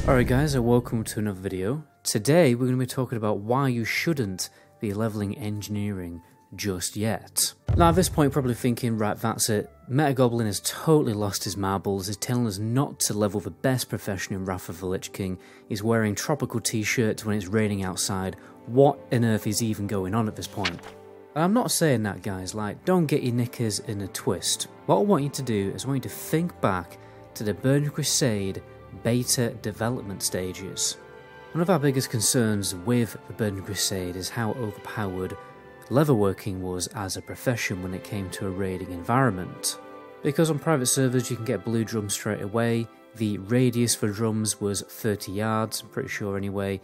Alright guys, and welcome to another video. Today we're going to be talking about why you shouldn't be leveling engineering just yet. Now at this point you're probably thinking, right, that's it. MetaGoblin has totally lost his marbles. He's telling us not to level the best profession in Wrath of the Lich King. He's wearing tropical t-shirts when it's raining outside. What on earth is even going on at this point? And I'm not saying that, guys, like, don't get your knickers in a twist. What I want you to do is I want you to think back to the Burning Crusade beta development stages. One of our biggest concerns with the Burning Crusade is how overpowered leatherworking was as a profession when it came to a raiding environment. Because on private servers you can get blue drums straight away, the radius for drums was 30 yards, I'm pretty sure anyway,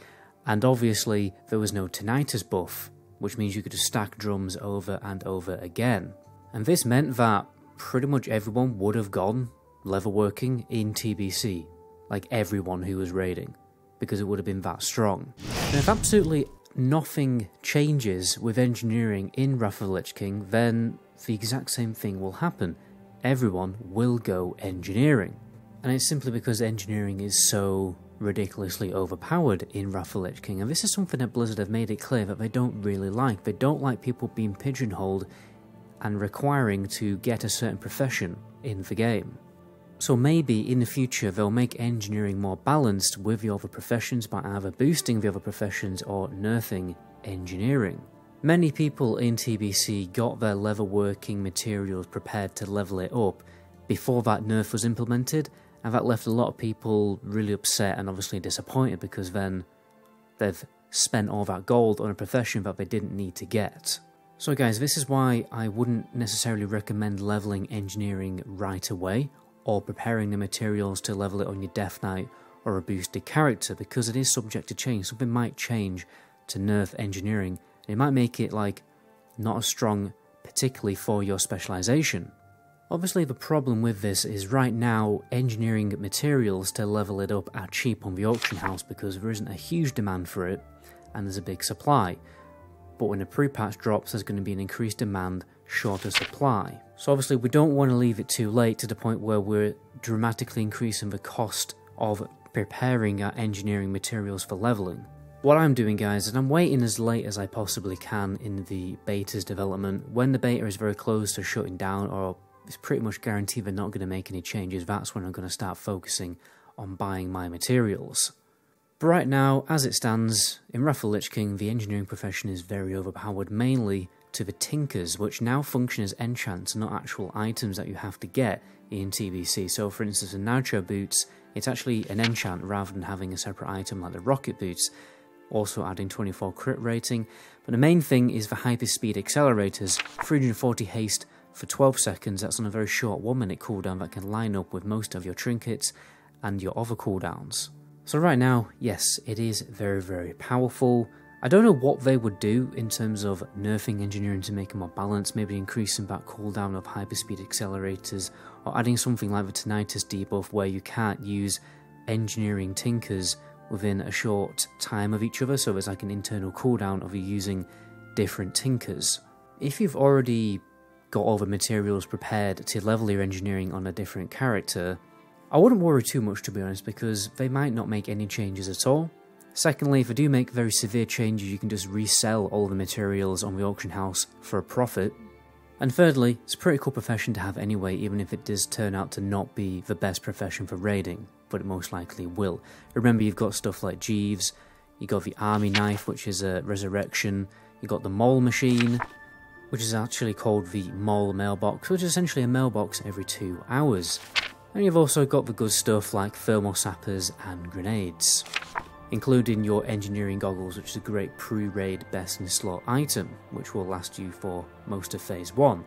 and obviously there was no tinnitus buff, which means you could just stack drums over and over again. And this meant that pretty much everyone would have gone leatherworking in TBC. Like everyone who was raiding, because it would have been that strong. And if absolutely nothing changes with engineering in Wrath of the Lich King, then the exact same thing will happen. Everyone will go engineering. And it's simply because engineering is so ridiculously overpowered in Wrath of the Lich King, and this is something that Blizzard have made it clear that they don't really like. They don't like people being pigeonholed and requiring to get a certain profession in the game. So maybe in the future they'll make engineering more balanced with the other professions by either boosting the other professions or nerfing engineering. Many people in TBC got their leatherworking materials prepared to level it up before that nerf was implemented, and that left a lot of people really upset and obviously disappointed, because then they've spent all that gold on a profession that they didn't need to get. So guys, this is why I wouldn't necessarily recommend leveling engineering right away, or preparing the materials to level it on your Death Knight or a boosted character, because it is subject to change. Something might change to nerf engineering, and it might make it like not as strong, particularly for your specialization. Obviously the problem with this is right now engineering materials to level it up are cheap on the auction house because there isn't a huge demand for it and there's a big supply. But when a pre-patch drops, there's going to be an increased demand, shorter supply. So obviously we don't want to leave it too late to the point where we're dramatically increasing the cost of preparing our engineering materials for leveling. What I'm doing, guys, is I'm waiting as late as I possibly can in the beta's development. When the beta is very close to shutting down, or it's pretty much guaranteed they're not going to make any changes, that's when I'm going to start focusing on buying my materials. But right now, as it stands, in Wrath of the Lich King, the engineering profession is very overpowered, mainly to the tinkers, which now function as enchants, not actual items that you have to get in TBC. So for instance, the Nacho boots, it's actually an enchant rather than having a separate item like the rocket boots, also adding 24 crit rating. But the main thing is the hyperspeed accelerators, 340 haste for 12 seconds, that's on a very short 1 minute cooldown that can line up with most of your trinkets and your other cooldowns. So right now, yes, it is very, very powerful. I don't know what they would do in terms of nerfing engineering to make it more balanced, maybe increasing that cooldown of hyperspeed accelerators, or adding something like the tinnitus debuff where you can't use engineering tinkers within a short time of each other, so there's like an internal cooldown of you using different tinkers. If you've already got all the materials prepared to level your engineering on a different character, I wouldn't worry too much, to be honest, because they might not make any changes at all. Secondly, if they do make very severe changes, you can just resell all the materials on the auction house for a profit. And thirdly, it's a pretty cool profession to have anyway, even if it does turn out to not be the best profession for raiding, but it most likely will. Remember, you've got stuff like Jeeves, you got the army knife, which is a resurrection, you got the mole machine, which is actually called the mole mailbox, which is essentially a mailbox every 2 hours. And you've also got the good stuff like thermal sappers and grenades, including your engineering goggles, which is a great pre-raid best in slot item, which will last you for most of phase 1.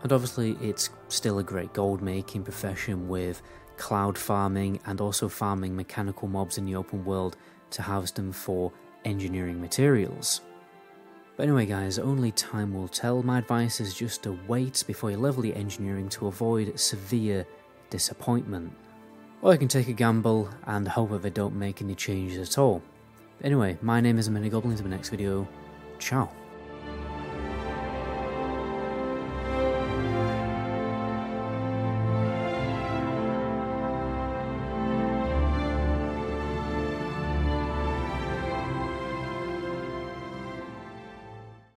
And obviously it's still a great gold making profession with cloud farming and also farming mechanical mobs in the open world to harvest them for engineering materials. But anyway guys, only time will tell. My advice is just to wait before you level your engineering to avoid severe disappointment. Or you can take a gamble and hope that they don't make any changes at all. Anyway, my name is MetaGoblin. In the next video, ciao.